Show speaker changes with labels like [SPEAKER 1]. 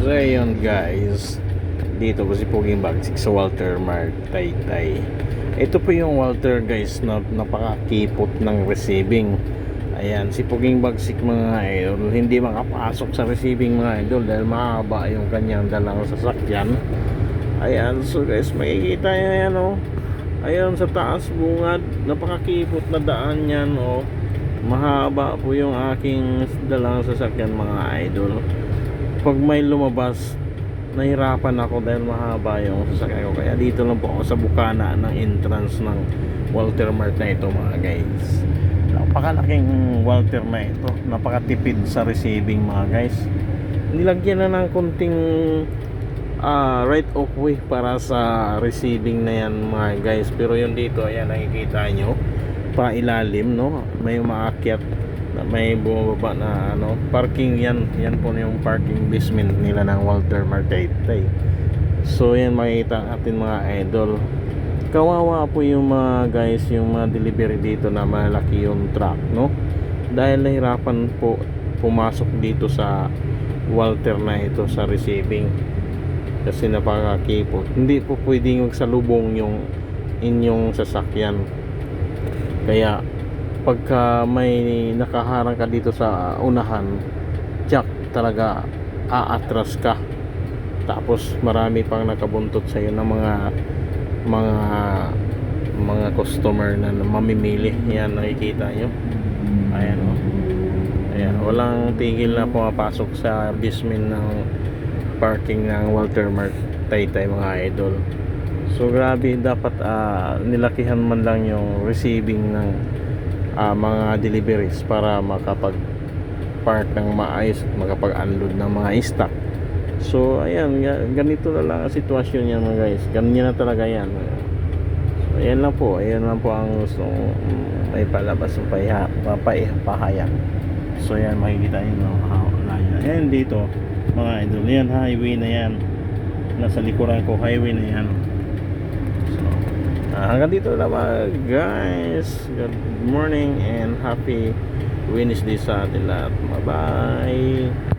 [SPEAKER 1] So ayun guys, dito po si Puging Bagsik sa Walter Mart Taytay. Ito po yung Walter guys na napakakipot ng receiving. Ayan, si Puging Bagsik mga idol, hindi makapasok sa receiving mga idol dahil mahaba yung kanyang dalang sasakyan. Ayan, so guys, makikita nyo yan Ayan sa taas bungad, napakakipot na daan yan Mahaba po yung aking dalang sasakyan mga idol. Pag may lumabas, nahirapan ako dahil mahaba yung sasakyan ko. Kaya dito lang po ako sa bukana ng entrance ng Walter Mart na ito mga guys. Napakalaking Walter na ito, napakatipid sa receiving mga guys. Nilagyan na ng kunting right of way para sa receiving na yan mga guys. Pero yun dito, ayan nakikita nyo pa ilalim may umaakyat, may bumababa na parking yan po yung parking basement nila ng Walter Mart Taytay. So yan makikita natin mga idol, kawawa po yung mga guys, yung mga delivery dito na malaki yung truck dahil nahirapan po pumasok dito sa Walter na ito sa receiving kasi napakakipot. Hindi po pwedeng magsalubong yung inyong sasakyan. Kaya pagka may nakaharang ka dito sa unahan, jack talaga, aatras ka. Tapos marami pang nakabuntot sa iyo ng mga customer na mamimili. Yan nakikita nyo. Ayan Ayan, walang tigil na pumapasok sa basement ng parking ng Walter Mart Taytay mga idol. So grabe, dapat nilakihan man lang yung receiving ng mga deliveries para makapag-park ng maayos at makapag-unload ng mga stock. So ayan, ganito na lang ang sitwasyon niya mga guys. Ganyan na talaga yan. So ayan lang po ang gustong may palabas ng pahayag. So ayan, makikita nyo ayan dito mga idol, yan highway na yan, nasa likuran ko highway na yan. Hanggang dito na mga guys. Good morning and happy Wednesday sa atin lahat. Bye bye.